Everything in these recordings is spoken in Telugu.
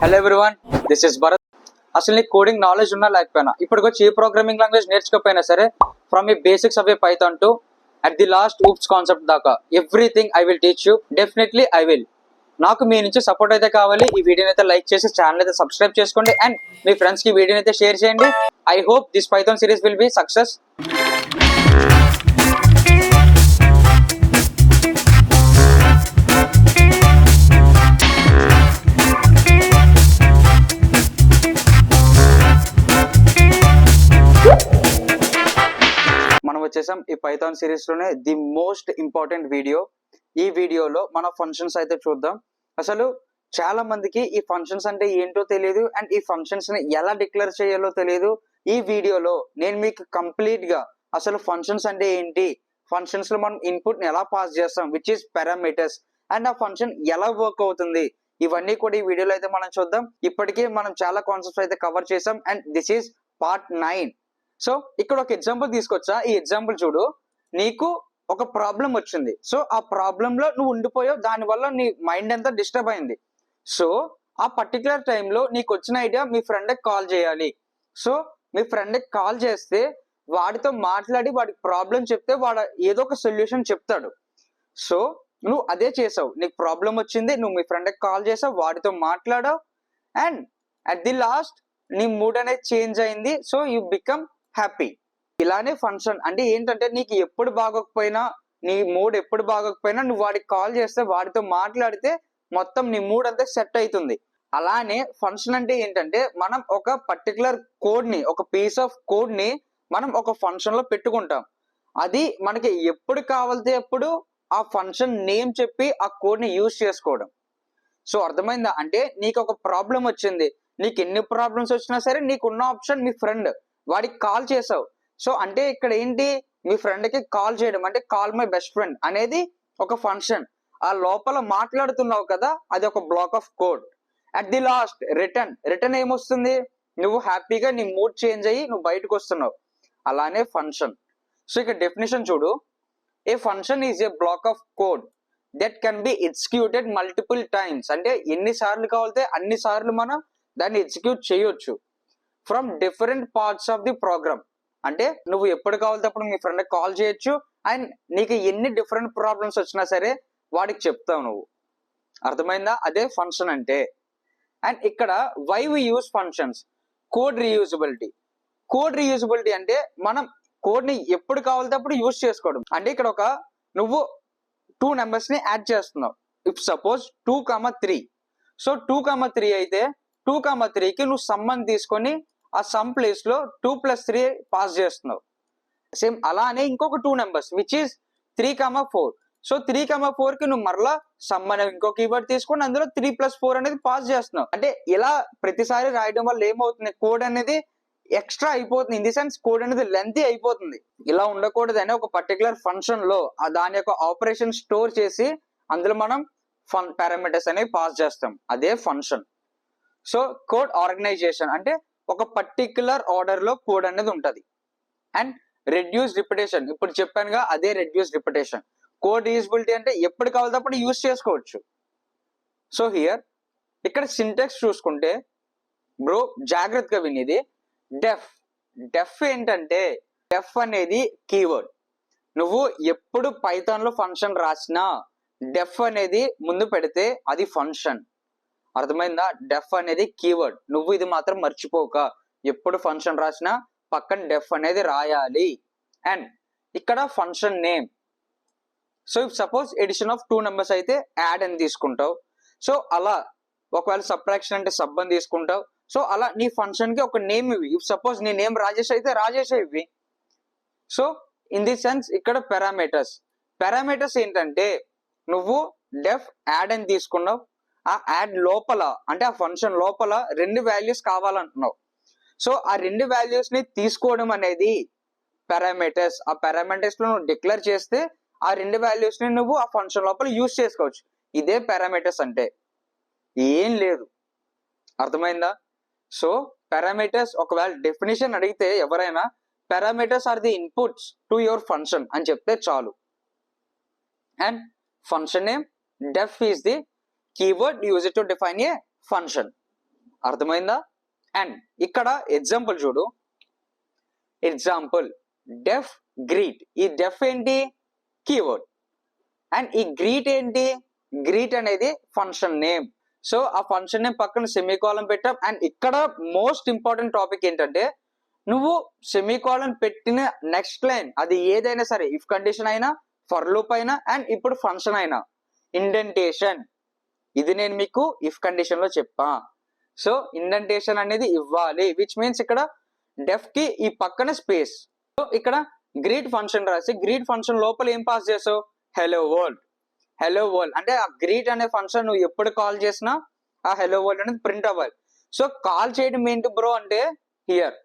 Hello everyone, this is Bharat. అసలు నీకు కోడింగ్ నాలెడ్జ్ ఉన్నా లేకపోయినా ఇప్పటికొచ్చి ఏ ప్రోగ్రామింగ్ లాంగ్వేజ్ నేర్చుకోకపోయినా సరే, ఫ్రమ్ ఈ basics of a Python to at the last OOPS concept దాకా everything I will teach you. Definitely I will. నాకు మీ నుంచి సపోర్ట్ అయితే కావాలి. ఈ వీడియోని అయితే లైక్ చేసి ఛానల్ అయితే సబ్స్క్రైబ్ చేసుకోండి అండ్ మీ ఫ్రెండ్స్ కి వీడియోని అయితే షేర్ చేయండి. I hope this Python series will be success. వచ్చేసాం ఈ పైథాన్ సిరీస్ లోనే ది మోస్ట్ ఇంపార్టెంట్ వీడియో. ఈ వీడియోలో మన ఫంక్షన్స్ అయితే చూద్దాం. అసలు చాలా మందికి ఈ ఫంక్షన్స్ అంటే ఏంటో తెలియదు అండ్ ఈ ఫంక్షన్స్ ని ఎలా డిక్లేర్ చేయాలో తెలియదు. ఈ వీడియోలో నేను మీకు కంప్లీట్ గా అసలు ఫంక్షన్స్ అంటే ఏంటి, ఫంక్షన్స్ లో మనం ఇన్పుట్ ని ఎలా పాస్ చేస్తాం, విచ్ ఈస్ పారామీటర్స్, అండ్ ఆ ఫంక్షన్ ఎలా వర్క్ అవుతుంది, ఇవన్నీ కూడా ఈ వీడియోలో అయితే మనం చూద్దాం. ఇప్పటికే మనం చాలా కాన్సెప్ట్స్ అయితే కవర్ చేసాం and this is part 9. So ఇక్కడ ఒక ఎగ్జాంపుల్ తీసుకొచ్చా. ఈ ఎగ్జాంపుల్ చూడు, నీకు ఒక ప్రాబ్లం వచ్చింది. సో ఆ ప్రాబ్లం లో నువ్వు ఉండిపోయావు, దాని వల్ల నీ మైండ్ అంతా డిస్టర్బ్ అయింది. సో ఆ పర్టికులర్ టైంలో నీకు వచ్చిన ఐడియా మీ ఫ్రెండ్కి కాల్ చేయాలి. సో మీ ఫ్రెండ్కి కాల్ చేస్తే వాడితో మాట్లాడి వాడికి ప్రాబ్లం చెప్తే వాడు ఏదో ఒక సొల్యూషన్ చెప్తాడు. సో నువ్వు అదే చేసావు. నీకు ప్రాబ్లం వచ్చింది, నువ్వు మీ ఫ్రెండ్కి కాల్ చేసావు, వాడితో మాట్లాడావు అండ్ అట్ ది లాస్ట్ నీ మూడ్ అనేది చేంజ్ అయింది. So you become happy. ఇలానే ఫంక్షన్ అంటే ఏంటంటే, నీకు ఎప్పుడు బాగోకపోయినా, నీ మూడ్ ఎప్పుడు బాగోకపోయినా నువ్వు వాడికి కాల్ చేస్తే, వాడితో మాట్లాడితే మొత్తం నీ మూడ్ అంతా సెట్ అవుతుంది. అలానే ఫంక్షన్ అంటే ఏంటంటే, మనం ఒక పర్టికులర్ కోడ్ ని, ఒక పీస్ ఆఫ్ కోడ్ ని మనం ఒక ఫంక్షన్ లో పెట్టుకుంటాం. అది మనకి ఎప్పుడు కావాలితే అప్పుడు ఆ ఫంక్షన్ నేమ్ చెప్పి ఆ కోడ్ ని యూజ్ చేసుకోవడం. సో అర్థమైందా? అంటే నీకు ఒక ప్రాబ్లం వచ్చింది, నీకు ఎన్ని ప్రాబ్లమ్స్ వచ్చినా సరే నీకున్న ఆప్షన్ మీ ఫ్రెండ్, వాడికి కాల్ చేసావు. సో అంటే ఇక్కడ ఏంటి, మీ ఫ్రెండ్ కి కాల్ చేయడం అంటే కాల్ మై బెస్ట్ ఫ్రెండ్ అనేది ఒక ఫంక్షన్. ఆ లోపల మాట్లాడుతున్నావు కదా, అది ఒక black of code. At the last return ఏమొస్తుంది, నువ్వు హ్యాపీగా నీ మూడ్ చేంజ్ అయ్యి నువ్వు బయటకు వస్తున్నావు. అలానే ఫంక్షన్. సో ఇక్కడ డెఫినేషన్ చూడు, a function is a block of code that can be executed multiple times. అంటే ఎన్ని సార్లు కావాలితే అన్ని సార్లు మనం దాన్ని ఎగ్జిక్యూట్ చేయొచ్చు from different parts of the program. అంటే నువ్వు ఎప్పుడు కావాలితే అప్పుడు మీ ఫ్రెండ్ కాల్ చేయొచ్చు అండ్ నీకు ఎన్ని డిఫరెంట్ ప్రాబ్లమ్స్ వచ్చినా సరే వాడికి చెప్తావు నువ్వు. అర్థమైందా? అదే ఫంక్షన్ అంటే. అండ్ ఇక్కడ why we use functions, code reusability. Code reusability అంటే మనం కోడ్ ని ఎప్పుడు కావాలితే అప్పుడు యూజ్ చేసుకోవడం. అంటే ఇక్కడ ఒక నువ్వు 2 నెంబర్స్ ని యాడ్ చేస్తున్నావు. If suppose 2,3. సో 2,3 అయితే 2,3కి నువ్వు సమ్ అని తీసుకొని ఆ సమ్ ప్లేస్ లో 2+3 పాస్ చేస్తున్నావు. సేమ్ అలానే ఇంకొక 2 నెంబర్స్ విచ్ ఈస్ 3,4. సో 3,4 కి నువ్వు మరలా సమ్ అనే ఇంకో కీవర్డ్ తీసుకొని అందులో 3+4 అనేది పాస్ చేస్తున్నావు. అంటే ఇలా ప్రతిసారి రాయడం వల్ల ఏమవుతుంది, కోడ్ అనేది ఎక్స్ట్రా అయిపోతుంది. ఇన్ ది సెన్స్ కోడ్ అనేది లెంతీ అయిపోతుంది. ఇలా ఉండకూడదు అని ఒక పర్టికులర్ ఫంక్షన్ లో దాని యొక్క ఆపరేషన్ స్టోర్ చేసి అందులో మనం పారామీటర్స్ అనేవి పాస్ చేస్తాం. అదే ఫంక్షన్. సో కోడ్ ఆర్గనైజేషన్ అంటే ఒక పర్టికులర్ ఆర్డర్ లో కోడ్ అనేది ఉంటది. అండ్ రెడ్యూస్ రిపిటేషన్, ఇప్పుడు చెప్పానుగా అదే రెడ్యూస్ రిపిటేషన్. కోడ్ రీయూజబిలిటీ అంటే ఎప్పుడు కావాలంటే అప్పుడు యూజ్ చేసుకోవచ్చు. సో హియర్ ఇక్కడ సింటాక్స్ చూసుకుంటే బ్రో జాగ్రత్తగా వినేది, డెఫ్ ఏంటంటే, డెఫ్ అనేది కీవర్డ్. నువ్వు ఎప్పుడు పైథాన్ లో ఫంక్షన్ రాసినా డెఫ్ అనేది ముందు పెడితే అది ఫంక్షన్. అర్థమైందా? డెఫ్ అనేది కీవర్డ్. నువ్వు ఇది మాత్రం మర్చిపోక, ఎప్పుడు ఫంక్షన్ రాసినా పక్కన డెఫ్ అనేది రాయాలి. అండ్ ఇక్కడ function name. So if suppose addition of 2 numbers అయితే యాడ్ అని తీసుకుంటావు. సో అలా ఒకవేళ సబ్ట్రాక్షన్ అంటే సబ్ అని తీసుకుంటావు. సో అలా నీ ఫంక్షన్ కి ఒక నేమ్ ఇవి. ఇఫ్ సపోజ్ నీ నేమ్ రాజేష్ అయితే రాజేష్ ఇవి. సో ఇన్ ది సెన్స్ ఇక్కడ పారామీటర్స్ ఏంటంటే, నువ్వు డెఫ్ యాడ్ అని తీసుకున్నావు, ఆ యాడ్ లోపల అంటే ఆ ఫంక్షన్ లోపల 2 వాల్యూస్ కావాలంటున్నావు. సో ఆ 2 వాల్యూస్ ని తీసుకోవడం అనేది పారామీటర్స్. ఆ పారామీటర్స్ లో నువ్వు డిక్లేర్ చేస్తే ఆ 2 వాల్యూస్ ని నువ్వు ఆ ఫంక్షన్ లోపల యూజ్ చేసుకోవచ్చు. ఇదే పారామీటర్స్ అంటే, ఏం లేదు. అర్థమైందా? సో పారామీటర్స్ ఒకవేళ డెఫినేషన్ అడిగితే ఎవరైనా parameters are the inputs to your function అని చెప్తే చాలు. And function name, def is the keyword, use it to define a function. అర్థమైందా? అండ్ ఇక్కడ ఎగ్జాంపుల్ చూడు, ఎగ్జాంపుల్ డెఫ్ గ్రీట్. ఈ డెఫ్ ఏంటి? కీవర్డ్. అండ్ ఈ గ్రీట్ ఏంటి? గ్రీట్ అనేది ఫంక్షన్ నేమ్. సో ఆ ఫంక్షన్ నేమ్ పక్కన సెమీకోలన్ పెట్టాం. అండ్ ఇక్కడ మోస్ట్ ఇంపార్టెంట్ టాపిక్ ఏంటంటే, నువ్వు సెమీకోలన్ పెట్టిన నెక్స్ట్ లైన్ అది ఏదైనా సరే, ఇఫ్ కండిషన్ అయినా, ఫర్ లూప్ అయినా, అండ్ ఇప్పుడు ఫంక్షన్ అయినా, ఇండెంటేషన్. ఇది నేను మీకు ఇఫ్ కండిషన్ లో చెప్పా. సో ఇండెంటేషన్ అనేది ఇవ్వాలి, విచ్ మీన్స్ ఇక్కడ డెఫ్ కి ఈ పక్కన స్పేస్. సో ఇక్కడ గ్రీట్ ఫంక్షన్ రాసి గ్రీట్ ఫంక్షన్ లోపల ఏం పాస్ చేసావు? Hello world. హెలో వరల్డ్ అంటే ఆ గ్రీట్ అనే ఫంక్షన్ నువ్వు ఎప్పుడు కాల్ చేసినా ఆ హెలో వరల్డ్ అనేది ప్రింట్ అవ్వాలి. సో కాల్ చేయడం ఏంటి బ్రో అంటే, హియర్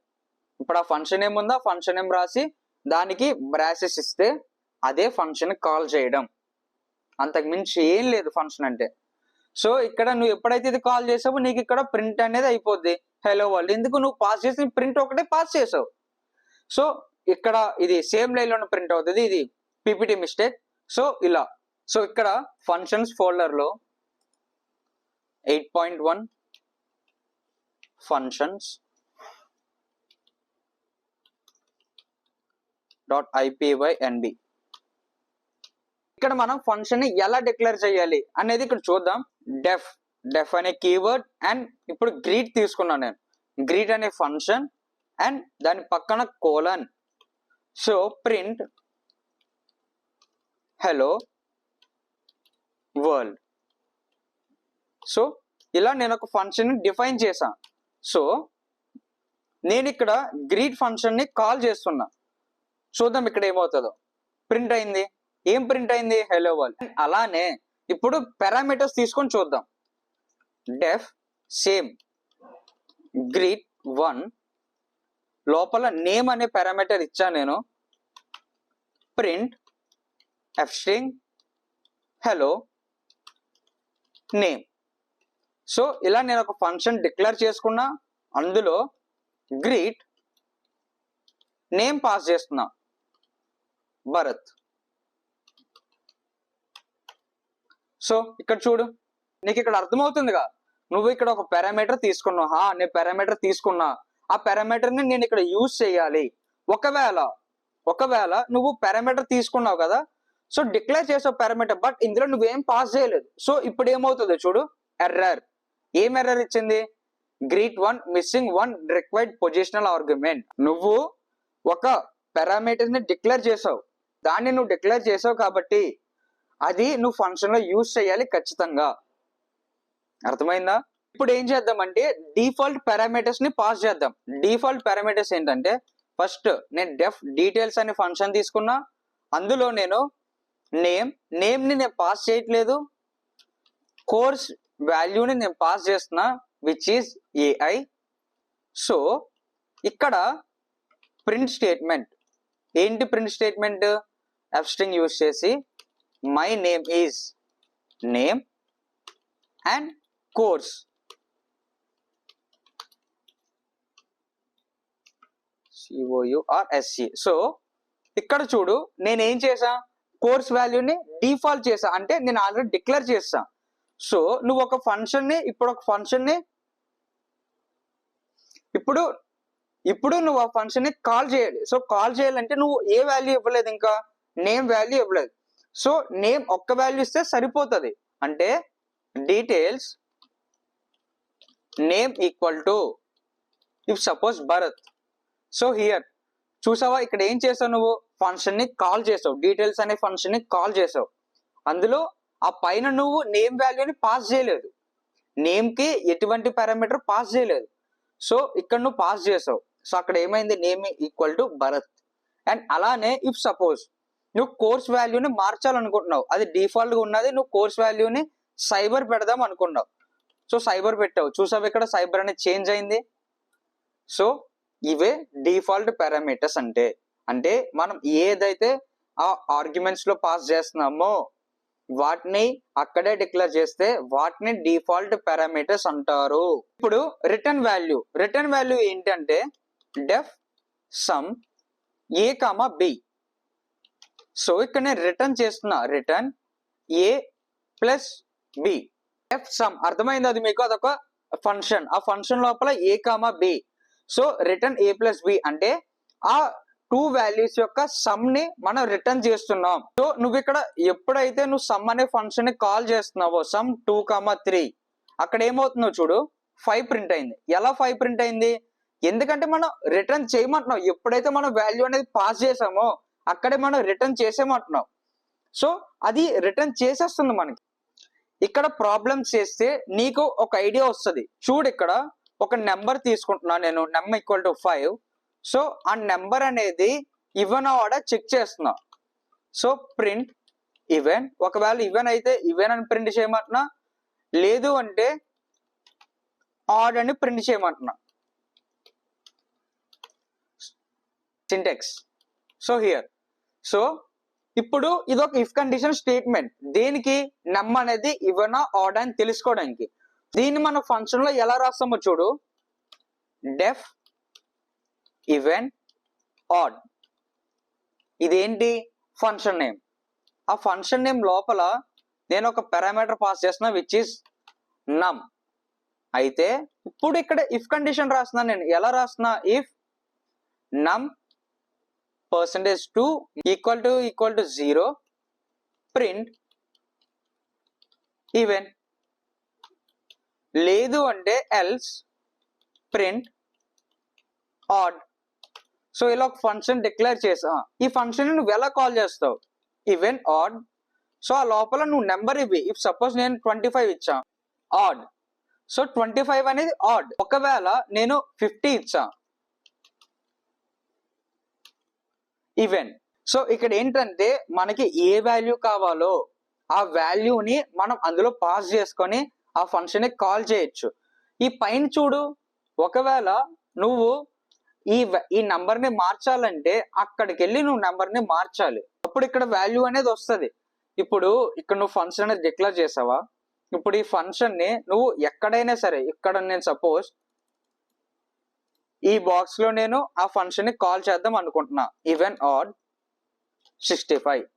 ఇప్పుడు ఆ ఫంక్షన్ ఏముందో ఆ ఫంక్షన్ ఏం రాసి దానికి బ్రాసెస్ ఇస్తే అదే ఫంక్షన్ కాల్ చేయడం, అంతకు మించి ఏం లేదు ఫంక్షన్ అంటే. సో ఇక్కడ నువ్వు ఎప్పుడైతే ఇది కాల్ చేసావో నీకు ఇక్కడ ప్రింట్ అనేది అయిపోద్ది హెలో వరల్డ్. ఎందుకు? నువ్వు పాస్ చేసిన ప్రింట్ ఒకటే పాస్ చేసావు. సో ఇక్కడ ఇది సేమ్ లైన్ లోనే ప్రింట్ అవుతుంది, ఇది పీపీటీ మిస్టేక్. సో ఇలా. సో ఇక్కడ ఫంక్షన్స్ ఫోల్డర్ లో 8.1 ఫంక్షన్స్ .ipynb. ఇక్కడ మనం ఫంక్షన్ ని ఎలా డిక్లేర్ చేయాలి అనేది ఇక్కడ చూద్దాం. డెఫ్ అనే కీవర్డ్ అండ్ ఇప్పుడు గ్రీట్ తీసుకున్నాను నేను. గ్రీట్ అనే ఫంక్షన్ అండ్ దాని పక్కన colon. So print hello world. So ఇలా నేను ఒక ఫంక్షన్ ని డిఫైన్ చేశాను. సో నేను ఇక్కడ గ్రీట్ ఫంక్షన్ ని కాల్ చేస్తున్నా. చూద్దాం ఇక్కడ ఏమవుతుందో. ప్రింట్ అయింది. ఏం ప్రింట్ అయింది? Hello world. అలానే ఇప్పుడు పారామీటర్స్ తీసుకొని చూద్దాం. డెఫ్ సేమ్ గ్రీట్ 1 లోపల నేమ్ అనే పారామీటర్ ఇచ్చా నేను. Print F string hello name. So ఇలా నేను ఒక ఫంక్షన్ డిక్లేర్ చేసుకున్నా, అందులో గ్రీట్ నేమ్ పాస్ చేస్తున్నా భరత్. సో ఇక్కడ చూడు, నీకు ఇక్కడ అర్థమవుతుందిగా, నువ్వు ఇక్కడ ఒక పారామీటర్ తీసుకున్నావు. నేను పారామీటర్ తీసుకున్నా, ఆ పారామీటర్ ని నేను ఇక్కడ యూజ్ చేయాలి. ఒకవేళ నువ్వు పారామీటర్ తీసుకున్నావు కదా, సో డిక్లేర్ చేసావు పారామీటర్, బట్ ఇందులో నువ్వేం పాస్ చేయలేదు. సో ఇప్పుడు ఏమవుతుందో చూడు, ఎర్రర్. ఏం ఎర్రర్ ఇచ్చింది? Greet 1 missing 1 required positional argument. నువ్వు ఒక పారామీటర్ ని డిక్లేర్ చేసావు, దాన్ని నువ్వు డిక్లేర్ చేసావు కాబట్టి అది నువ్వు ఫంక్షన్ లో యూజ్ చేయాలి ఖచ్చితంగా. అర్థమైందా? ఇప్పుడు ఏం చేద్దామంటే డిఫాల్ట్ పారామీటర్స్ ని పాస్ చేద్దాం. డిఫాల్ట్ పారామీటర్స్ ఏంటంటే, ఫస్ట్ నేను డెఫ్ డీటెయిల్స్ అనే ఫంక్షన్ తీసుకున్నా, అందులో నేను నేమ్ ని నేను పాస్ చేయట్లేదు, కోర్స్ వాల్యూని నేను పాస్ చేస్తున్నా విచ్ ఈస్ ఏఐ. సో ఇక్కడ ప్రింట్ స్టేట్మెంట్ ఏంటి? Print statement F string use చేసి my name is name and course COURSE. So ఇక్కడ చూడు, నేను ఏం చేసా? కోర్స్ వాల్యూని డిఫాల్ట్ చేసా, అంటే నేను ఆల్రెడీ డిక్లేర్ చేసా. సో నువ్వు ఒక ఫంక్షన్ ని ఇప్పుడు నువ్వు ఆ ఫంక్షన్ ని కాల్ చేయాలి. సో కాల్ చేయాలంటే నువ్వు ఏ వాల్యూ ఇవ్వలేదు, ఇంకా నేమ్ వాల్యూ ఇవ్వలేదు. సో నేమ్ ఒక్క వాల్యూ ఇస్తే సరిపోతుంది. అంటే details name equal to if suppose Bharat. So here చూసావా, ఇక్కడ ఏం చేసావు? నువ్వు ఫంక్షన్ ని కాల్ చేసావు, డీటెయిల్స్ అనే ఫంక్షన్ ని కాల్ చేసావు. అందులో ఆ పైన నువ్వు నేమ్ వాల్యూని పాస్ చేయలేదు, నేమ్ కి ఎటువంటి పారామీటర్ పాస్ చేయలేదు. సో ఇక్కడ నువ్వు పాస్ చేసావు. సో అక్కడ ఏమైంది? Name equal to Bharat. And అలానే ఇఫ్ సపోజ్ నువ్వు కోర్స్ వాల్యూని మార్చాలనుకుంటున్నావు, అది డిఫాల్ట్ గా ఉన్నది, నువ్వు కోర్స్ వాల్యూని సైబర్ పెడదాం అనుకున్నావు. సో సైబర్ పెట్టావు, చూసావు ఇక్కడ సైబర్ అనేది చేంజ్ అయింది. సో ఇవే డిఫాల్ట్ పారామీటర్స్ అంటే మనం ఏదైతే ఆ ఆర్గ్యుమెంట్స్ లో పాస్ చేస్తున్నామో వాటిని అక్కడే డిక్లేర్ చేస్తే వాటిని డిఫాల్ట్ పారామీటర్స్ అంటారు. ఇప్పుడు రిటర్న్ వాల్యూ ఏంటంటే డెఫ్ సమ్ ఏ కామా బి. సో ఇక్కడ నేను రిటర్న్ చేస్తున్నా, రిటర్న్ ఏ ప్లస్ బి. డెఫ్ సమ్ అర్థమైంది అది మీకు? అదొక ఫంక్షన్, ఆ ఫంక్షన్ లోపల ఏ కామా బి. సో రిటర్న్ ఏ ప్లస్ బి అంటే ఆ టూ వాల్యూస్ యొక్క సమ్ ని మనం రిటర్న్ చేస్తున్నాం. సో నువ్వు ఇక్కడ ఎప్పుడైతే నువ్వు సమ్ అనే ఫంక్షన్ ని కాల్ చేస్తున్నావో సమ్ 2, 3 అక్కడ ఏమవుతుందో చూడు 5 ప్రింట్ అయింది. ఎలా 5 ప్రింట్ అయింది? ఎందుకంటే మనం రిటర్న్ చేయమంటున్నాం. ఎప్పుడైతే మనం వాల్యూ అనేది పాస్ చేసామో అక్కడే మనం రిటర్న్ చేసేమంటున్నాం. సో అది రిటర్న్ చేసేస్తుంది మనకి. ఇక్కడ ప్రాబ్లమ్స్ చేస్తే నీకు ఒక ఐడియా వస్తుంది. చూడు ఇక్కడ ఒక నెంబర్ తీసుకుంటున్నా నేను, నెంబర్ ఈక్వల్ టు 5. సో ఆ నెంబర్ అనేది ఈవెన్ ఆర్డర్ చెక్ చేస్తున్నా. సో ప్రింట్ ఈవెన్, ఒకవేళ ఈవెన్ అయితే ఈవెన్ అని ప్రింట్ చేయమంటున్నా, లేదు అంటే ఆడ్ అని ప్రింట్ చేయమంటున్నా. సింటెక్స్. సో హియర్ సో ఇప్పుడు ఇది ఒక ఇఫ్ కండిషన్ స్టేట్మెంట్. దేనికి? నెమ్ అనేది ఈవెన్ ఆడ్ అని తెలుసుకోవడానికి. దీన్ని మన ఫంక్షన్ లో ఎలా రాస్తామో చూడు. Def even odd. ఇదేంటి? Function name. ఆ ఫంక్షన్ నేమ్ లోపల నేను ఒక పారామీటర్ పాస్ చేస్తున్నా విచ్ ఇస్ నమ్. అయితే ఇప్పుడు ఇక్కడ ఇఫ్ కండిషన్ రాస్తున్నా. నేను ఎలా రాస్తున్నా? ఇఫ్ నమ్ %2 ఈక్వల్ టు 0 ప్రింట్ ఈవెన్, లేదు అంటే ఎల్స్ ప్రింట్ ఆడ్. సో ఇలా ఒక ఫంక్షన్ డిక్లేర్ చేసా. ఈ ఫంక్షన్ నువ్వు ఎలా కాల్ చేస్తావు? Even odd. సో ఆ లోపల నువ్వు నెంబర్ ఇవి. ఇఫ్ సపోజ్ నేను 25 ఇచ్చా ఆడ్, సో 25 అనేది ఆడ్. ఒకవేళ నేను 50 ఇచ్చా ఈవెన్. సో ఇక్కడ ఏంటంటే మనకి ఏ వాల్యూ కావాలో ఆ వాల్యూని మనం అందులో పాస్ చేసుకొని ఆ ఫంక్షన్ ని కాల్ చేయొచ్చు. ఈ పైన చూడు, ఒకవేళ నువ్వు ఈ నంబర్ ని మార్చాలంటే అక్కడికి వెళ్ళి నువ్వు నంబర్ ని మార్చాలి. అప్పుడు ఇక్కడ వాల్యూ అనేది వస్తుంది. ఇప్పుడు ఇక్కడ నువ్వు ఫంక్షన్ అనేది డిక్లేర్ చేసావా? ఇప్పుడు ఈ ఫంక్షన్ ని నువ్వు ఎక్కడైనా సరే, ఇక్కడ నేను సపోజ్ ఈ బాక్స్ లో నేను ఆ ఫంక్షన్ ని కాల్ చేద్దాం అనుకుంటున్నా. Even odd 65.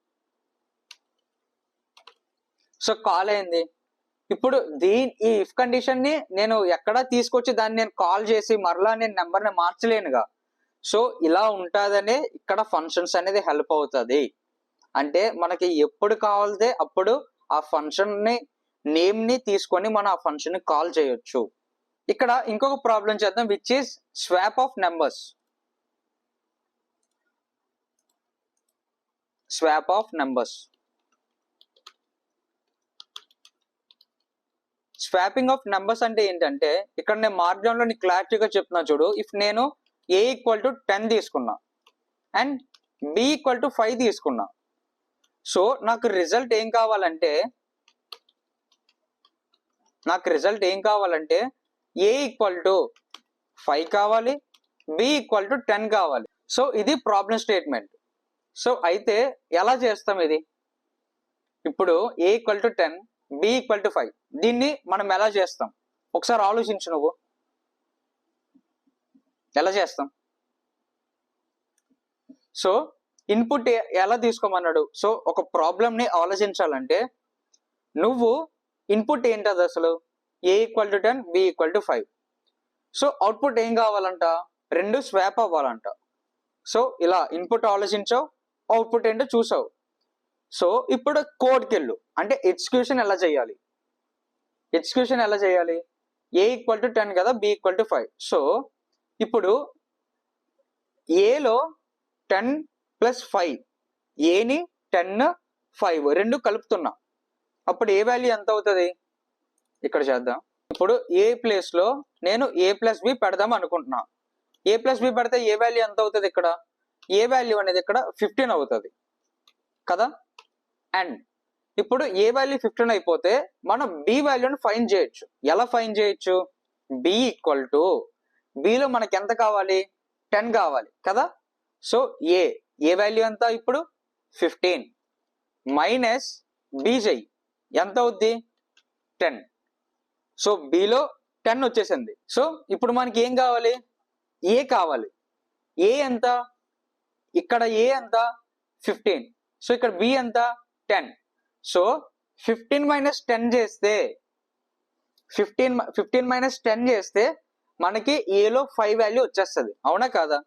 సో కాల్ అయింది. ఇప్పుడు ఈ ఇఫ్ కండిషన్ ని నేను ఎక్కడ తీసుకొచ్చి దాన్ని నేను కాల్ చేసి మరలా నేను నెంబర్ ని మార్చలేనుగా. సో ఇలా ఉంటాదనే ఇక్కడ ఫంక్షన్స్ అనేది హెల్ప్ అవుతుంది. అంటే మనకి ఎప్పుడు కావాలితే అప్పుడు ఆ ఫంక్షన్ ని నేమ్ ని తీసుకొని మనం ఆ ఫంక్షన్ ని కాల్ చేయొచ్చు. ఇక్కడ ఇంకొక ప్రాబ్లం చేద్దాం which is swap of numbers. Swap of numbers. Swapping of numbers అంటే ఏంటంటే ఇక్కడ నేను మార్క్డౌన్ లో నీకు క్లారిటీగా చెప్తున్నా చూడు. ఇఫ్ నేను a ఈక్వల్ టు 10 తీసుకున్నా అండ్ b ఈక్వల్ టు 5 తీసుకున్నా. సో నాకు రిజల్ట్ ఏం కావాలంటే a ఈక్వల్ టు 5 కావాలి, b ఈక్వల్ టు 10 కావాలి. సో ఇది ప్రాబ్లం స్టేట్మెంట్. సో అయితే ఎలా చేస్తాం ఇది? ఇప్పుడు a equal to 10, b equal to 5. దీన్ని మనం ఎలా చేస్తాం? ఒకసారి ఆలోచించు. నువ్వు ఎలా చేస్తాం? సో ఇన్పుట్ ఎలా తీసుకోమన్నాడు? సో ఒక ప్రాబ్లం ని ఆలోచించాలంటే నువ్వు ఇన్పుట్ ఏంటది అసలు? a equal to 10, b equal to 5. So output ఏం కావాలంట? రెండు స్వాప్ అవ్వాలంట. సో ఇలా ఇన్పుట్ ఆలోచించావు, అవుట్పుట్ ఏంటో చూసావు. సో ఇప్పుడు కోడ్కి వెళ్ళు. అంటే ఎగ్జిక్యూషన్ ఎలా చేయాలి? a ఈక్వల్ టు 10 కదా, b ఈక్వల్ టు 5. సో ఇప్పుడు ఏలో 10 ప్లస్ 5, ఏని 10, 5 రెండు కలుపుతున్నా. అప్పుడు ఏ వాల్యూ ఎంత అవుతుంది? ఇక్కడ చేద్దాం. ఇప్పుడు ఏ ప్లేస్ లో నేను a ప్లస్ బి పెడదాం అనుకుంటున్నా. a ప్లస్ బి పెడితే ఏ వాల్యూ ఎంత అవుతుంది? ఇక్కడ ఏ వాల్యూ అనేది ఇక్కడ 15 అవుతుంది కదా. అండ్ ఇప్పుడు ఏ వాల్యూ 15 అయిపోతే మనం b వాల్యూని ఫైండ్ చేయొచ్చు. ఎలా ఫైండ్ చేయొచ్చు? b ఈక్వల్ టు బిలో మనకి ఎంత కావాలి? 10 కావాలి కదా. సో ఏ వాల్యూ ఎంత? ఇప్పుడు 15 మైనస్ b చెయ్యి, ఎంత అవుద్ది? 10. సో బిలో 10 వచ్చేసింది. సో ఇప్పుడు మనకి ఏం కావాలి? ఏ కావాలి. ఏ ఎంత? ఇక్కడ ఏ ఎంత? 15. సో ఇక్కడ b ఎంత? 10. సో 15 మైనస్ 10 చేస్తే 15 మైనస్ 10 చేస్తే మనకి ఏలో 5 వాల్యూ వచ్చేస్తుంది, అవునా కాదా?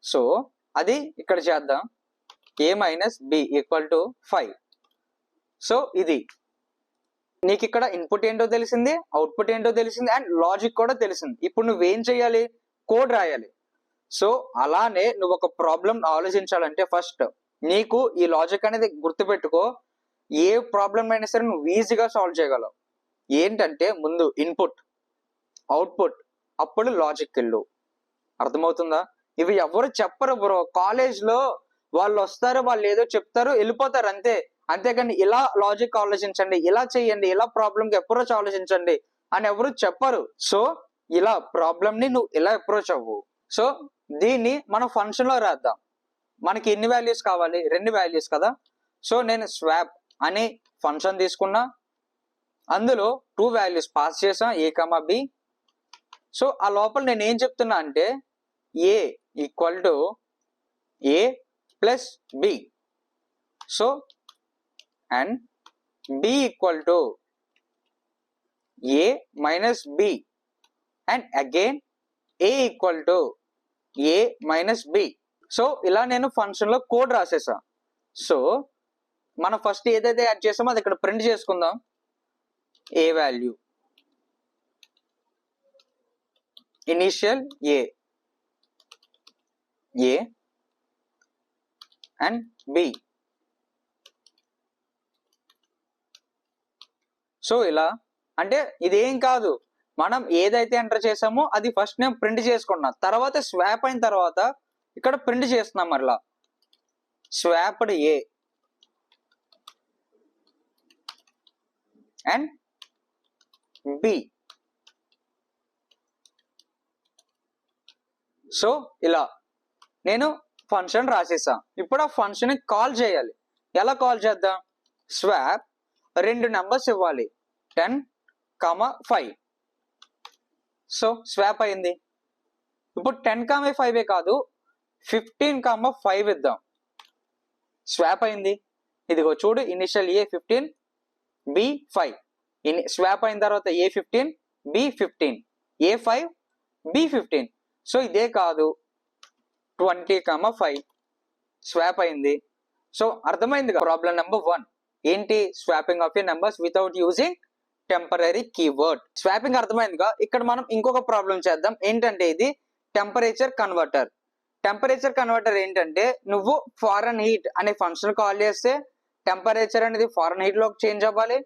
సో అది ఇక్కడ చేద్దాం. a minus b equal to 5. So ఇది నీకు ఇక్కడ ఇన్పుట్ ఏంటో తెలిసింది, అవుట్పుట్ ఏంటో తెలిసింది, అండ్ లాజిక్ కూడా తెలిసింది. ఇప్పుడు నువ్వేం చేయాలి? కోడ్ రాయాలి. సో అలానే నువ్వు ఒక ప్రాబ్లం ఆలోచించాలంటే ఫస్ట్ నీకు ఈ లాజిక్ అనేది గుర్తుపెట్టుకో. ఏ ప్రాబ్లం అయినా సరే నువ్వు ఈజీగా సాల్వ్ చేయగలవు. ఏంటంటే ముందు ఇన్పుట్, అవుట్పుట్, అప్పుడు లాజిక్ వెళ్ళు. అర్థమవుతుందా? ఇవి ఎవరు చెప్పరు బ్రో. కాలేజ్ లో వాళ్ళు వస్తారు, వాళ్ళు ఏదో చెప్తారు, వెళ్ళిపోతారు అంతే. అంతేకాని ఇలా లాజిక్ ఆలోచించండి, ఇలా చేయండి, ఇలా ప్రాబ్లమ్ కి అప్రోచ్ ఆలోచించండి అని ఎవరు చెప్పరు. సో ఇలా ప్రాబ్లమ్ ని నువ్వు ఇలా అప్రోచ్ అవ్వు. సో దీన్ని మనం ఫంక్షన్ లో రాద్దాం. మనకి ఎన్ని వాల్యూస్ కావాలి? 2 వాల్యూస్ కదా. సో నేను స్వాప్ అని ఫంక్షన్ తీసుకున్నా, అందులో 2 వాల్యూస్ పాస్ చేసా, a, b. సో ఆ లోపల నేను ఏం చెప్తున్నా అంటే a equal to a plus b. So and b equal to a minus b and again a equal to a minus b. So ఇలా నేను ఫంక్షన్ లో కోడ్ రాసేసా. సో మనం ఫస్ట్ ఏదైతే యాడ్ చేసామో అది ఇక్కడ ప్రింట్ చేసుకుందాం. a value initial a and b. So ఇలా అంటే ఇదేం కాదు, మనం ఏదైతే ఎంటర్ చేసామో అది ఫస్ట్ నేను ప్రింట్ చేసుకున్నా, తర్వాత స్వాప్ అయిన తర్వాత ఇక్కడ ప్రింట్ చేస్తున్నాం. మరలా swapped a and b. So ఇలా నేను ఫంక్షన్ రాసేసా. ఇప్పుడు ఆ ఫంక్షన్ కాల్ చేయాలి. ఎలా కాల్ చేద్దాం? స్వాప్ 2 నెంబర్స్ ఇవ్వాలి, 10, 5. సో స్వాప్ అయింది. ఇప్పుడు 10, 5 కాదు, 15, 5 ఇద్దాం. స్వాప్ అయింది. ఇదిగో చూడు, ఇనిషియల్ a 15, b 5. స్వాప్ అయిన తర్వాత a 15, b 15, a 5, b 15. So ఇదే కాదు, 20, 5 స్వాప్ అయింది. సో అర్థమైంది. ప్రాబ్లం నెంబర్ 1 ఏంటి? Swapping of a numbers without using temporary keyword. Swapping అర్థమైందిగా. ఇక్కడ మనం ఇంకొక ప్రాబ్లం చేద్దాం. ఏంటంటే ఇది టెంపరేచర్ కన్వర్టర్. టెంపరేచర్ కన్వర్టర్ ఏంటంటే నువ్వు ఫారెన్ హీట్ అనే ఫంక్షన్ కాల్ చేస్తే టెంపరేచర్ అనేది ఫారెన్ హీట్ లోకి చేంజ్ అవ్వాలి.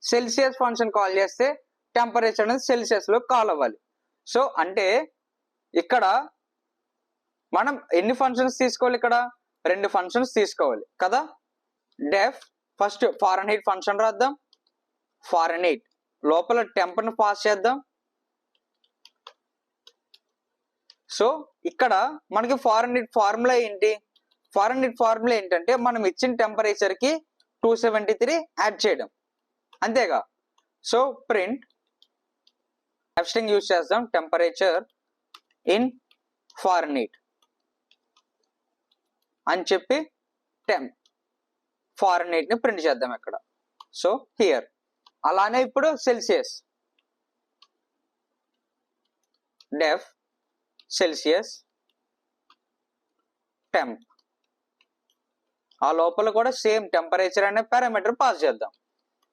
సెల్సియస్ ఫంక్షన్ కాల్ చేస్తే టెంపరేచర్ అనేది సెల్సియస్ లో కాల్ అవ్వాలి. సో అంటే ఇక్కడ మనం ఎన్ని ఫంక్షన్స్ తీసుకోవాలి? ఇక్కడ 2 ఫంక్షన్స్ తీసుకోవాలి కదా. డెఫ్ ఫస్ట్ ఫారెన్ హీట్ ఫంక్షన్ రాద్దాం. ఫారెన్ హీట్ లోపల టెంప్ ను పాస్ చేద్దాం. సో ఇక్కడ మనకి ఫారెన్ హీట్ ఫార్ములా ఏంటి? ఫారెన్ హీట్ ఫార్ములా ఏంటంటే మనం ఇచ్చిన టెంపరేచర్ కి 273 యాడ్ చేయడం, అంతేగా. సో ప్రింట్ స్ట్రింగ్ యూజ్ చేద్దాం, టెంపరేచర్ ఇన్ ఫారెన్ హీట్ అని చెప్పి టెంప్ ఫారెన్ హీట్ ని ప్రింట్ చేద్దాం ఇక్కడ. సో హియర్ అలానే ఇప్పుడు సెల్సియస్, డెఫ్ సెల్సియస్ టెంప్, ఆ లోపల కూడా సేమ్ టెంపరేచర్ అనే పారామీటర్ పాస్ చేద్దాం.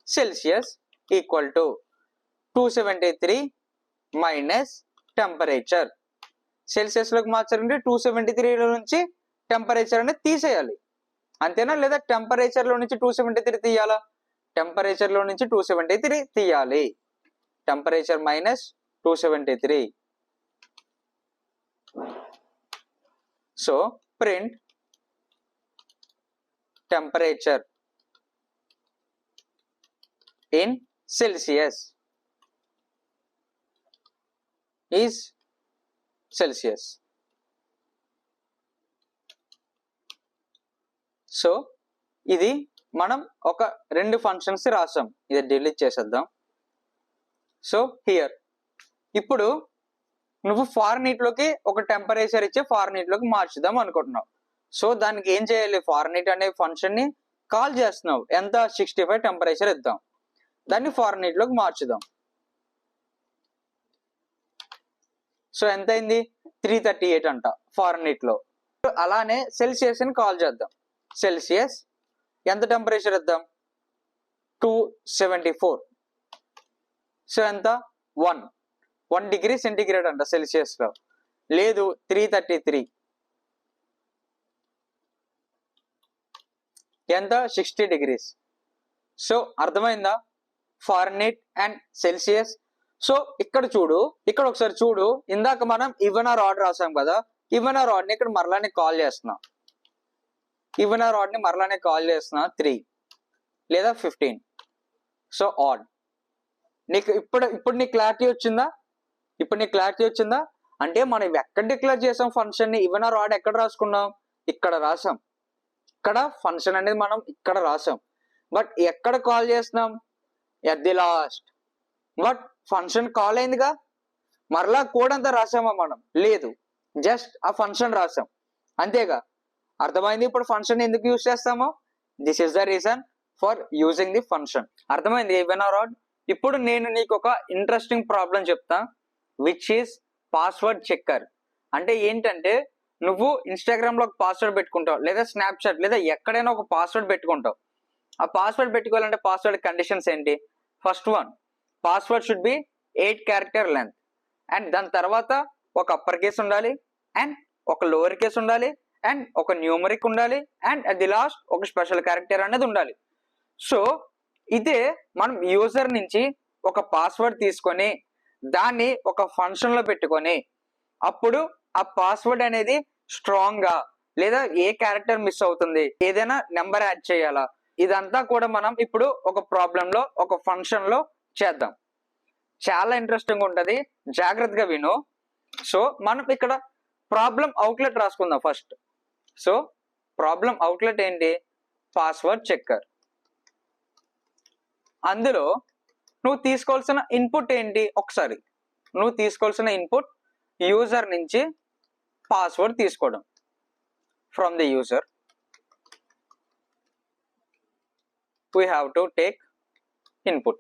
Celsius equal to 273 minus temperature. Celsius లోకి మార్చాలంటే 273 నుంచి టెంపరేచర్ అనేది తీసేయాలి, అంతేనా? లేదా టెంపరేచర్ లో నుంచి 273 తీయాలా? టెంపరేచర్ లో నుంచి 273 తీయాలి. Temperature minus 273. So print temperature in Celsius is Celsius. So ఇది మనం ఒక 2 ఫంక్షన్స్ రాసాం. ఇది డిలీట్ చేసేద్దాం. సో హియర్ ఇప్పుడు నువ్వు ఫారెన్ హీట్ లోకి ఒక టెంపరేచర్ ఇచ్చి ఫారెన్ హీట్ లోకి మార్చుదాం అనుకుంటున్నావు. సో దానికి ఏం చేయాలి? ఫారెన్ హీట్ అనే ఫంక్షన్ ని కాల్ చేస్తున్నావు. ఎంత? 65 టెంపరేచర్ ఇద్దాం, దాన్ని ఫారెన్ హీట్ లోకి మార్చుదాం. సో ఎంత అయింది 338 అంట ఫారెన్హీట్ లో. అలానే సెల్సియస్ ని కాల్ చేద్దాం. సెల్సియస్ ఎంత టెంపరేచర్ ఇద్దాం 274. సో ఎంత 1 డిగ్రీ సెంటిగ్రేడ్ అంట సెల్సియస్ లో, లేదు 333 ఎంత 60 డిగ్రీస్. సో అర్థమైందా ఫారెన్హీట్ అండ్ సెల్సియస్. సో ఇక్కడ చూడు, ఇక్కడ ఒకసారి చూడు, ఇందాక మనం ఈవెన్ ఆర్ ఆడ్ రాసాం కదా, ఈవెన్ ఆర్ ఆడ్ ని ఇక్కడ మరలానే కాల్ చేస్తున్నా, ఈవెన్ ఆర్ ఆడ్ ని మరలానే కాల్ చేస్తున్నా 3 లేదా 15. So odd. నీకు ఇప్పుడు నీకు క్లారిటీ వచ్చిందా? ఇప్పుడు నీకు క్లారిటీ వచ్చిందా? అంటే మనం ఎక్కడ డిక్లేర్ చేసాం ఫంక్షన్ ని? ఈవెన్ ఆర్ ఆడ్ ఎక్కడ రాసుకున్నాం? ఇక్కడ రాసాం. ఇక్కడ ఫంక్షన్ అనేది మనం ఇక్కడ రాసాం, బట్ ఎక్కడ కాల్ చేస్తున్నాం? At the last. But function call అయిందిగా, మరలా కోడ్ అంతా రాసామా మనం? లేదు, జస్ట్ ఆ ఫంక్షన్ రాసాం అంతేగా. అర్థమైంది ఇప్పుడు ఫంక్షన్ ఎందుకు యూజ్ చేస్తామో? This is the reason for using the function. అర్థమైంది ఈవెన్ ఆర్ ఆడ్. ఇప్పుడు నేను నీకు ఒక ఇంట్రెస్టింగ్ ప్రాబ్లం చెప్తా, విచ్ ఈస్ పాస్వర్డ్ చెక్కర్. అంటే ఏంటంటే నువ్వు ఇన్స్టాగ్రామ్ లో ఒక పాస్వర్డ్ పెట్టుకుంటావు, లేదా స్నాప్చాట్, లేదా ఎక్కడైనా ఒక పాస్వర్డ్ పెట్టుకుంటావు. ఆ పాస్వర్డ్ పెట్టుకోవాలంటే పాస్వర్డ్ కండిషన్స్ ఏంటి? First one, password should be 8 character length, and దాని తర్వాత ఒక అప్పర్ కేస్ ఉండాలి, అండ్ ఒక లోవర్ కేస్ ఉండాలి, అండ్ ఒక న్యూమరిక్ ఉండాలి, అండ్ అట్ ది లాస్ట్ ఒక స్పెషల్ క్యారెక్టర్ అనేది ఉండాలి. సో ఇదే మనం యూజర్ నుంచి ఒక పాస్వర్డ్ తీసుకొని దాన్ని ఒక ఫంక్షన్ లో పెట్టుకొని అప్పుడు ఆ పాస్వర్డ్ అనేది స్ట్రాంగ్ గా, లేదా ఏ క్యారెక్టర్ మిస్ అవుతుంది, ఏదైనా నెంబర్ యాడ్ చేయాలా, ఇదంతా కూడా మనం ఇప్పుడు ఒక ప్రాబ్లం లో ఒక ఫంక్షన్ లో చేద్దాం. చాలా ఇంట్రెస్టింగ్ ఉంటది, జాగ్రత్తగా విను. సో మనం ఇక్కడ ప్రాబ్లం అవుట్లెట్ రాసుకుందాం ఫస్ట్. సో ప్రాబ్లం అవుట్లెట్ ఏంటి? Password checker. అందులో నువ్వు తీసుకోవాల్సిన ఇన్పుట్ ఏంటి? ఒకసారి నువ్వు తీసుకోవాల్సిన ఇన్పుట్ యూజర్ నుంచి పాస్వర్డ్ తీసుకోవడం. From the user we have to take input.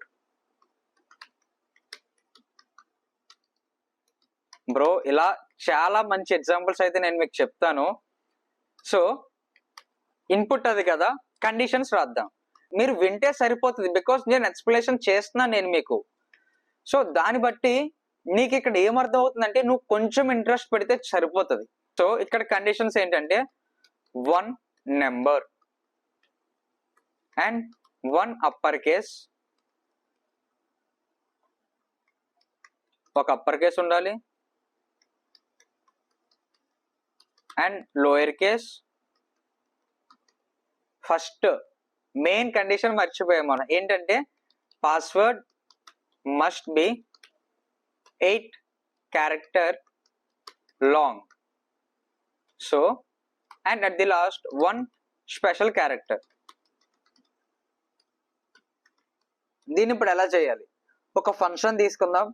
Bro ఇలా చాలా మంచి ఎగ్జాంపుల్స్ అయితే నేను మీకు చెప్తాను. సో ఇన్పుట్ అది కదా, కండిషన్స్ రాద్దాం. మీరు వింటే సరిపోతుంది, బికాస్ నేను ఎక్స్ప్లెనేషన్ చేస్తున్నా నేను మీకు. సో దాన్ని బట్టి నీకు ఇక్కడ ఏమర్థం అవుతుందంటే నువ్వు కొంచెం ఇంట్రెస్ట్ పెడితే సరిపోతుంది. సో ఇక్కడ కండిషన్స్ ఏంటంటే 1 నెంబర్ అండ్ 1 అప్పర్ కేస్, ఒక అప్పర్ కేస్ ఉండాలి, and lower case. First main condition మర్చిపోయాం మనం, ఏంటంటే password must be 8 character long. So and at the last 1 special character. దీన్ని ఇప్పుడు ఎలా చేయాలి? ఒక ఫంక్షన్ తీసుకుందాం,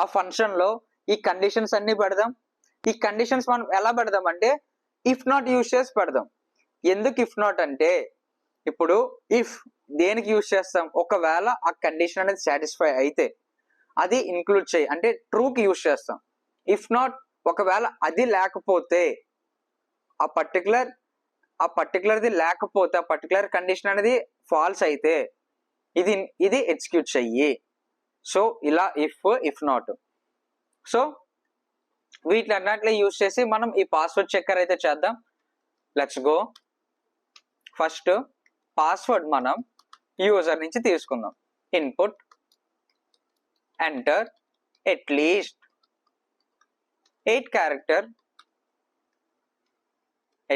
ఆ ఫంక్షన్ లో ఈ కండిషన్స్ అన్ని పెడదాం. ఈ కండిషన్స్ మనం ఎలా పెడదాం అంటే ఇఫ్ నాట్ యూజ్ చేసి పెడదాం. ఎందుకు ఇఫ్ నాట్ అంటే, ఇప్పుడు ఇఫ్ దేనికి యూజ్ చేస్తాం? ఒకవేళ ఆ కండిషన్ అనేది సాటిస్ఫై అయితే అది ఇంక్లూడ్ చేయి, అంటే ట్రూకి యూజ్ చేస్తాం. ఇఫ్ నాట్ ఒకవేళ అది లేకపోతే, ఆ పర్టికులర్ది లేకపోతే, ఆ పర్టికులర్ కండిషన్ అనేది ఫాల్స్ అయితే ఇది ఎగ్జిక్యూట్ చెయ్యి. సో ఇలా ఇఫ్ నాట్. సో వీటిలన్నిటిలో యూజ్ చేసి మనం ఈ పాస్వర్డ్ చెక్కర్ అయితే చేద్దాం. Let's go. ఫస్ట్ పాస్వర్డ్ మనం యూజర్ నుంచి తీసుకుందాం. Input enter at least 8 character,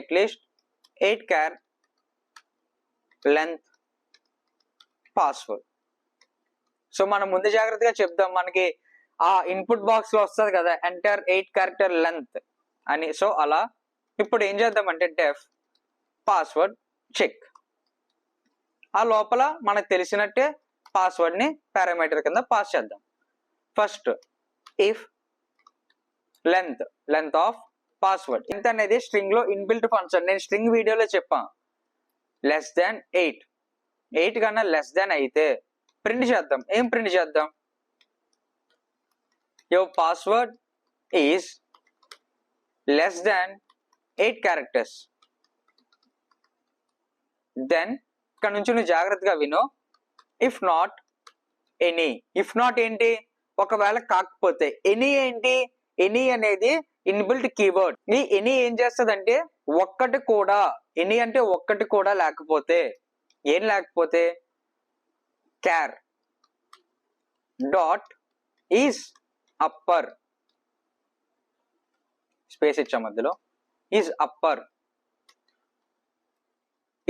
at least 8 char length password. So మనం ముందు జాగ్రత్తగా చెప్దాం, మనకి ఆ ఇన్పుట్ బాక్స్ లో వస్తుంది కదా ఎంటర్ 8 క్యారెక్టర్ లెంత్ అని. సో అలా ఇప్పుడు ఏం చేద్దామంటే డెఫ్ పాస్వర్డ్ చెక్. ఆ లోపల మనకు తెలిసినట్టే పాస్వర్డ్ ని పారామీటర్ కింద పాస్ చేద్దాం. First if length of password. Length అనేది స్ట్రింగ్ లో ఇన్బిల్ట్ ఫంక్షన్. నేను స్ట్రింగ్ వీడియోలో చెప్పాను. లెస్ దాన్ 8 కన్నా లెస్ దాన్ అయితే ప్రింట్ చేద్దాం. ఏం ప్రింట్ చేద్దాం? Your password is less than 8 characters. Then ఇక్కడ నుంచి నువ్వు జాగ్రత్తగా విను. If not any. If not ఏంటి? ఒకవేళ కాకపోతే. ఎనీ ఏంటి? ఎనీ అనేది ఇన్బిల్ట్ కీవర్డ్. ఈ ఎనీ ఏం చేస్తుందంటే ఒక్కటి కూడా, ఎనీ అంటే ఒక్కటి కూడా లేకపోతే, ఏం లేకపోతే char dot is upper, space ఇచ్చా మధ్యలో, ఈజ్ అప్పర్.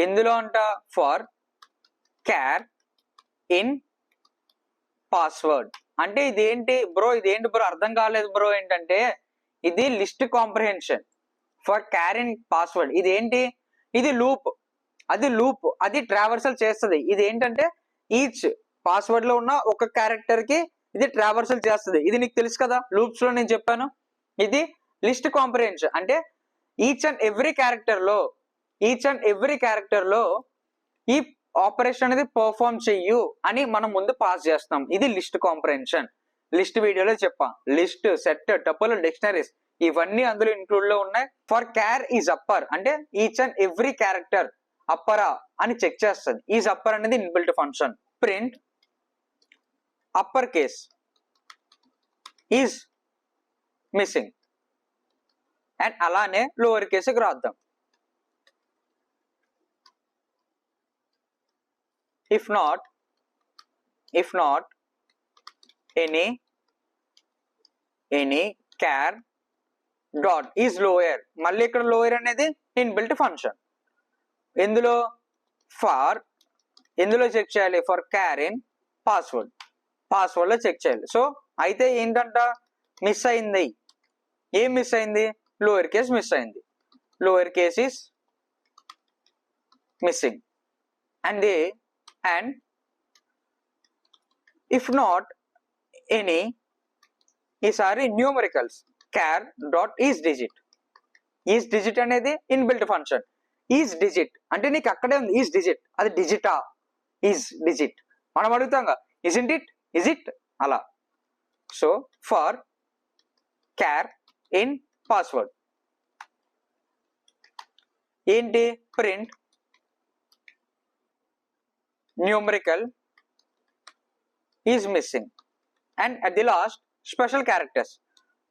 ఎందులో అంట? For char in password. అంటే ఇదేంటి బ్రో? ఇదేంటి బ్రో? అర్థం కాలేదు బ్రో. ఏంటంటే ఇది list comprehension for char in password. ఇదేంటి? ఇది లూప్, అది లూప్, అది ట్రావర్సల్ చేస్తుంది. ఇది ఏంటంటే ఈచ్ పాస్వర్డ్ లో ఉన్న ఒక క్యారెక్టర్ కి ఇది ట్రావర్సల్ చేస్తుంది. ఇది నీకు తెలుసు కదా, లూప్స్ లో నేను చెప్పాను. ఇది లిస్ట్ కాంప్రహెన్షన్ అంటే ఈచ్ అండ్ ఎవ్రీ క్యారెక్టర్ లో ఈ ఆపరేషన్ అనేది పర్ఫార్మ్ చెయ్యు అని మనం ముందు పాస్ చేస్తాం. ఇది లిస్ట్ కాంప్రహెన్షన్. లిస్ట్ వీడియోలో చెప్పాం. లిస్ట్, సెట్, టపుల్, డిక్షనరీస్ ఇవన్నీ అందులో ఇంక్లూడ్ లో ఉన్నాయి. ఫర్ క్యార్ ఈజ్ అప్పర్ అంటే ఈచ్ అండ్ ఎవ్రీ క్యారెక్టర్ అప్పరా అని చెక్ చేస్తుంది. ఈజ్ అప్పర్ అనేది inbuilt function. Print upper case is missing and అలానే లోవర్ కేసుకి రాద్దాం. if not any char dot is lower. మళ్ళీ ఇక్కడ లోయర్ అనేది ఇన్బిల్ట్ ఫంక్షన్. ఎందులో? ఫర్ ఎందులో చెక్ చేయాలి? For char in password, password లో చెక్ చేయాలి. సో అయితే ఏంటంట? మిస్ అయింది. ఏం మిస్ అయింది? లోయర్ కేస్ మిస్ అయింది. Lower case is missing. and if not any ఈసారి numericals char dot is digit అనేది ఇన్బిల్ట్ ఫంక్షన్. ఈజ్ డిజిట్ అంటే నీకు అక్కడే ఉంది ఈజ్ డిజిట్, అది డిజిటా? ఈజ్ డిజిట్ మనం అడుగుతాం ఇజింట్ ఇట్, ఇజ్ ఇట్ అలా. So for char in password ఏంటి? Print numerical is missing and at the last special characters.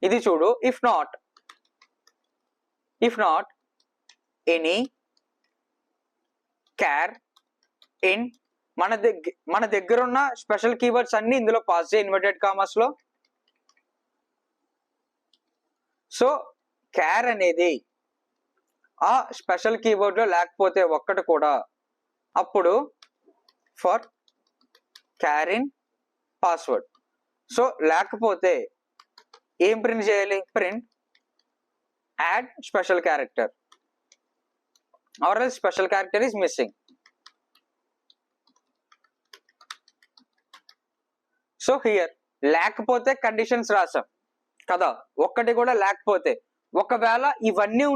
ఇది చూడు. if not any char in మన దగ్గర ఉన్న స్పెషల్ కీవర్డ్స్ అన్ని ఇందులో పాస్ చేయ ఇన్వర్టెడ్ కామర్స్ లో. సో క్యార్ అనేది ఆ స్పెషల్ కీవర్డ్ లో లేకపోతే ఒక్కటి కూడా, అప్పుడు for char in password. So లేకపోతే ఏం ప్రింట్ చేయాలి? Print add special character or else special character is missing. So here లేకపోతే కండిషన్స్ రాసాం కదా, ఒక్కటి కూడా లేకపోతే. ఒకవేళ ఇవన్నీ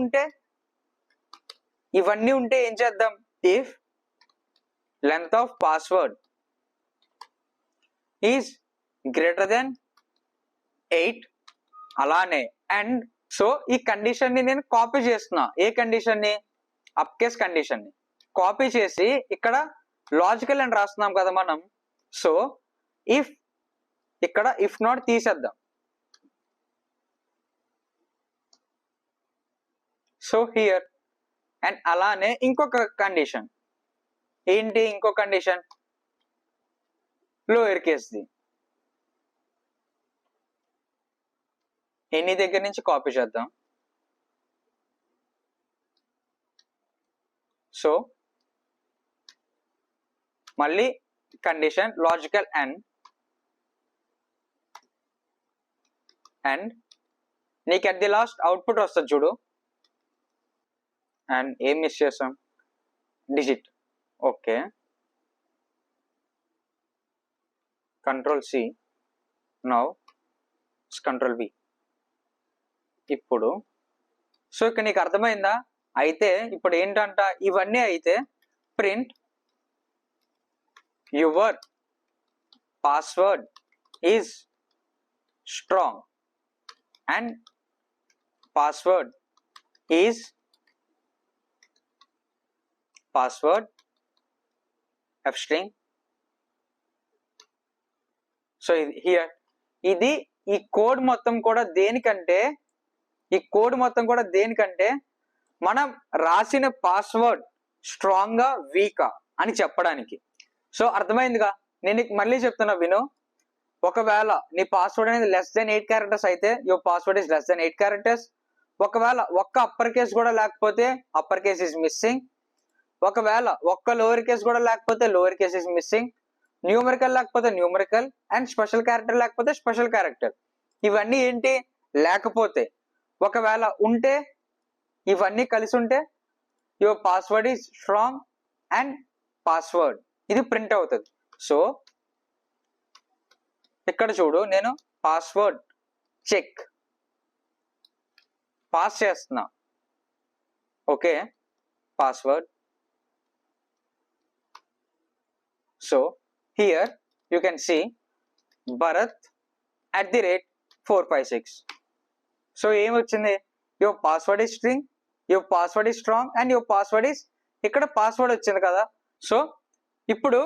ఉంటే ఏం చేద్దాం? If length of password is greater than 8 అలానే. అండ్ సో ఈ కండిషన్ ని నేను కాపీ చేస్తున్నా. ఏ కండిషన్ ని? అప్ కేస్ కండిషన్ ని కాపీ చేసి ఇక్కడ లాజికల్ అని రాస్తున్నాం కదా మనం. సో ఇఫ్ ఇక్కడ ఇఫ్ నాట్ తీసేద్దాం. సో హియర్ అండ్ అలానే ఇంకొక కండిషన్ ఏంటి? ఇంకో కండిషన్ లోయర్ కేస్ది. ఎన్ని దగ్గర నుంచి కాపీ చేద్దాం. సో మళ్ళీ కండిషన్ లాజికల్ అండ్ నీకు అట్ ది లాస్ట్ అవుట్పుట్ వస్తుంది చూడు. అండ్ ఏం మిస్ చేసాం? Digit. Okay, control c, now control v. ఇప్పుడు సో ఇక్కడ నీకు అర్థమైందా? అయితే ఇప్పుడు ఏంటంట? ఇవన్నీ అయితే print your password is strong and password is password f string. So here ఇది ఈ కోడ్ మొత్తం కూడా దేనికంటే మనం రాసిన పాస్వర్డ్ స్ట్రాంగ్ గా వీకా అని చెప్పడానికి. సో అర్థమైందిగా, నేను మళ్ళీ చెప్తున్నా విను. ఒకవేళ నీ పాస్వర్డ్ అనేది <8 characters అయితే యువర్ పాస్వర్డ్ ఇస్ <8 characters. ఒకవేళ ఒక్క అప్పర్ కేస్ కూడా లేకపోతే అప్పర్ కేస్ ఇస్ మిస్సింగ్. ఒకవేళ ఒక్క లోవర్ కేస్ కూడా లేకపోతే lower case is missing. Numerical లేకపోతే న్యూమరికల్, అండ్ స్పెషల్ క్యారెక్టర్ లేకపోతే స్పెషల్ క్యారెక్టర్. ఇవన్నీ ఏంటి లేకపోతే, ఒకవేళ ఉంటే ఇవన్నీ కలిసి ఉంటే your password is strong and password ఇది ప్రింట్ అవుతుంది. సో ఇక్కడ చూడు, నేను పాస్వర్డ్ చెక్ పాస్ చేస్తున్నా. Okay, password. So here you can see Bharat @456. So ఏం వచ్చింది, your password is string, your password is strong and your password is, ఇక్కడ పాస్వర్డ్ వచ్చింది కదా. సో ఇప్పుడు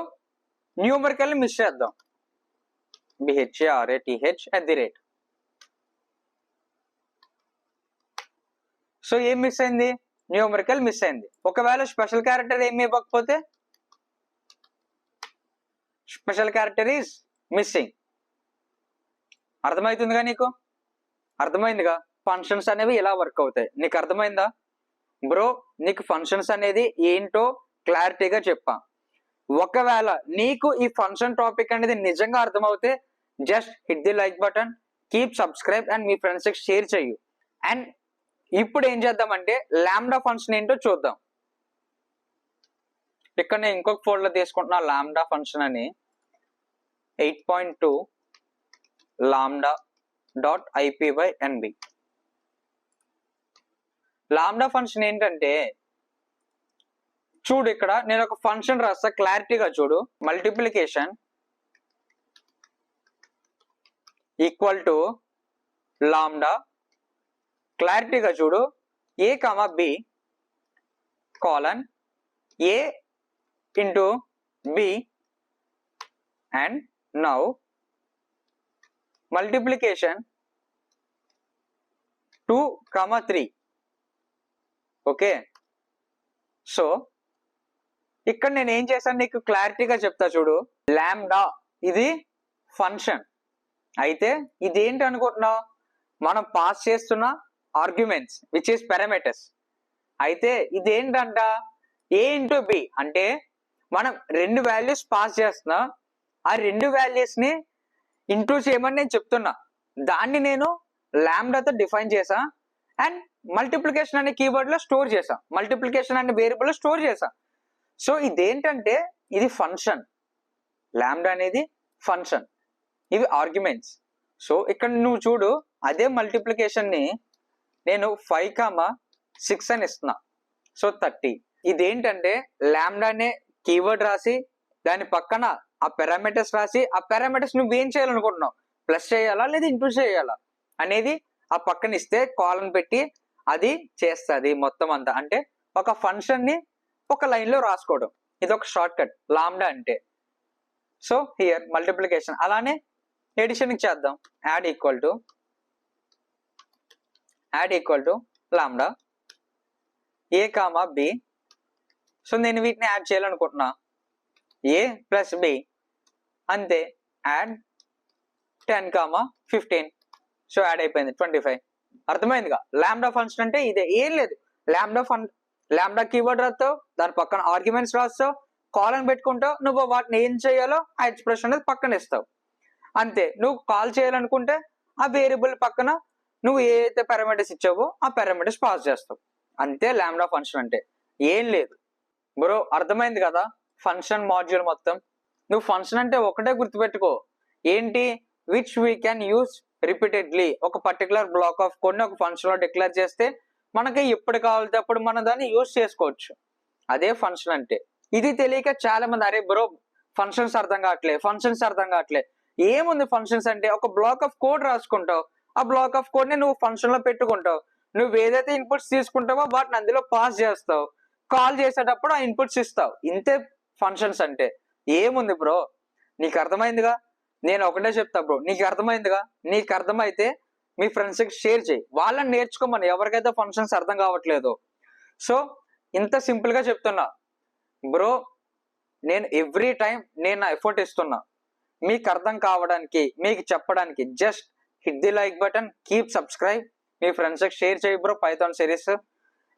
న్యూమరికల్ మిస్ చేద్దాం, BHARATH @ సో ఏం మిస్ అయింది, న్యూమరికల్ మిస్ అయింది. ఒకవేళ స్పెషల్ క్యారెక్టర్ ఏమి ఇవ్వకపోతే స్పెషల్ క్యారెక్టర్ ఈజ్ మిస్సింగ్. అర్థమవుతుందిగా నీకు? అర్థమైందిగా ఫంక్షన్స్ అనేవి ఎలా వర్క్ అవుతాయి. నీకు అర్థమైందా బ్రో? నీకు ఫంక్షన్స్ అనేది ఏంటో క్లారిటీగా చెప్పా. ఒకవేళ నీకు ఈ ఫంక్షన్ టాపిక్ అనేది నిజంగా అర్థమవుతే just hit the like button, keep subscribe and మీ ఫ్రెండ్స్ కి షేర్ చెయ్యు. అండ్ ఇప్పుడు ఏం చేద్దామంటే లాంబ్డా ఫంక్షన్ ఏంటో చూద్దాం. ఇక్కడ నేను ఇంకొక ఫోల్డర్ తీసుకుంటున్నా, లాంబ్డా ఫంక్షన్ అని 8.2 lambda.ipynb. లాంబ్డా ఫంక్షన్ ఏంటంటే చూడు, ఇక్కడ నేను ఒక ఫంక్షన్ రాస్తా, క్లారిటీగా చూడు. మల్టిప్లికేషన్ ఈక్వల్ టు లాంబ్డా, క్లారిటీగా చూడు, a, b colon a into b, and now multiplication 2, 3. Okay, so ఇక్కడ నేను ఏం చేశాను నీకు క్లారిటీగా చెప్తా చూడు. లాంబ్డా ఇది ఫంక్షన్ అయితే ఇదేంటి అనుకుంటున్నావు, మనం పాస్ చేస్తున్న ఆర్గ్యుమెంట్స్ విచ్ ఈస్ పారామీటర్స్. అయితే ఇదేంటంట a ఇంటూ b, అంటే మనం రెండు వాల్యూస్ పాస్ చేస్తున్నా, ఆ రెండు వాల్యూస్ ని ఇంటూ చేయమని నేను చెప్తున్నా. దాన్ని నేను లాంబ్డాతో డిఫైన్ చేసా అండ్ మల్టిప్లికేషన్ అనే కీవర్డ్ లో స్టోర్ చేసా, మల్టిప్లికేషన్ అనే వేరియబుల్ లో స్టోర్ చేసా. సో ఇదేంటంటే ఇది ఫంక్షన్, లాంబ్డా అనేది ఫంక్షన్, ఇవి ఆర్గ్యుమెంట్స్. సో ఇక్కడ నువ్వు చూడు, అదే మల్టిప్లికేషన్ ని నేను 5, 6 అని ఇస్తున్నా, సో 30. ఇదేంటంటే లాంబ్డా అనే కీవర్డ్ రాసి దాని పక్కన ఆ పారామీటర్స్ రాసి, ఆ పారామీటర్స్ నువ్వు ఏం చేయాలనుకుంటున్నావు, ప్లస్ చేయాలా లేదా ఇంటూ చేయాలా అనేది ఆ పక్కన ఇస్తే కాలన్ పెట్టి అది చేస్తుంది మొత్తం అంతా. అంటే ఒక ఫంక్షన్ ని ఒక లైన్ లో రాసుకోవడం, ఇది ఒక షార్ట్ కట్ లాంబ్డా అంటే. సో హియర్ మల్టిప్లికేషన్, అలానే ఎడిషన్ చేద్దాం. Add equal to lambda a, b. So నేను వీటిని యాడ్ చేయాలనుకుంటున్నా, a ప్లస్ b, అంతే. యాడ్ 10, 15. సో యాడ్ అయిపోయింది 25. అర్థమైందిగా? లాంబ్డా ఫంక్షన్ అంటే ఇదే, ఏం లేదు. లాంబ్డా కీవర్డ్ రాస్తావు, దాని పక్కన ఆర్గ్యుమెంట్స్ రాస్తావు, కాలన్ పెట్టుకుంటావు, నువ్వు వాటిని ఏం చేయాలో ఆ ఎక్స్ప్రెషన్ అనేది పక్కన ఇస్తావు, అంతే. నువ్వు కాల్ చేయాలనుకుంటే ఆ వేరియబుల్ పక్కన నువ్వు ఏదైతే పారామీటర్స్ ఇచ్చావో ఆ పారామీటర్స్ పాస్ చేస్తావు, అంతే లాంబ్డా ఫంక్షన్ అంటే. ఏం లేదు బ్రో, అర్థమైంది కదా ఫంక్షన్ మాడ్యూల్ మొత్తం. నువ్వు ఫంక్షన్ అంటే ఒకటే గుర్తుపెట్టుకో, ఏంటి, which we can use repeatedly. ఒక పర్టికులర్ బ్లాక్ ఆఫ్ కోడ్ ని ఒక ఫంక్షన్ లో డిక్లేర్ చేస్తే మనకి ఎప్పుడు కావాలితే అప్పుడు మనం దాన్ని యూజ్ చేసుకోవచ్చు, అదే ఫంక్షన్ అంటే. ఇది తెలియక చాలా మంది, అరే బ్రో ఫంక్షన్స్ అర్థం కావట్లే. ఏముంది ఫంక్షన్స్ అంటే, ఒక బ్లాక్ ఆఫ్ కోడ్ రాసుకుంటావు, ఆ బ్లాక్ ఆఫ్ కోడ్ ని నువ్వు ఫంక్షన్ లో పెట్టుకుంటావు. నువ్వు ఏదైతే ఇన్పుట్స్ తీసుకుంటావో వాటిని అందులో పాస్ చేస్తావు. కాల్ చేసేటప్పుడు ఆ ఇన్పుట్స్ ఇస్తావు. ఇంతే ఫంక్షన్స్ అంటే. ఏముంది బ్రో, నీకు అర్థమైందిగా. నేను ఒకటే చెప్తా బ్రో, నీకు అర్థమైందిగా. నీకు అర్థమైతే మీ ఫ్రెండ్స్ కి షేర్ చేయి, వాళ్ళని నేర్చుకోమని, ఎవరికైతే ఫంక్షన్స్ అర్థం కావట్లేదు. సో ఇంత సింపుల్ గా చెప్తున్నా బ్రో. నేను ఎవ్రీ టైం నేను నా ఎఫర్ట్ ఇస్తున్నా మీకు అర్థం కావడానికి, మీకు చెప్పడానికి. Just hit the like button, keep subscribe, me friends కి షేర్ చేయి bro Python series.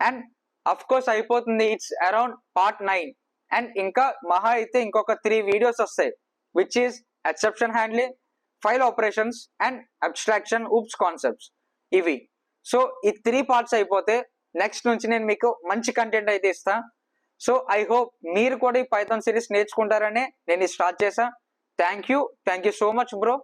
And of course అయిపోతుంది, ఇట్స్ అరౌండ్ పార్ట్ 9. అండ్ ఇంకా మహా అయితే ఇంకొక 3 వీడియోస్ వస్తాయి, which is exception handling, file operations and abstraction, oops concepts ఇవి. సో ఈ 3 పార్ట్స్ అయిపోతే నెక్స్ట్ నుంచి నేను మీకు మంచి కంటెంట్ అయితే ఇస్తా. సో ఐ హోప్ మీరు కూడా ఈ పైథాన్ సిరీస్ నేర్చుకుంటారని నేను స్టార్ట్ చేశా. Thank you so much bro.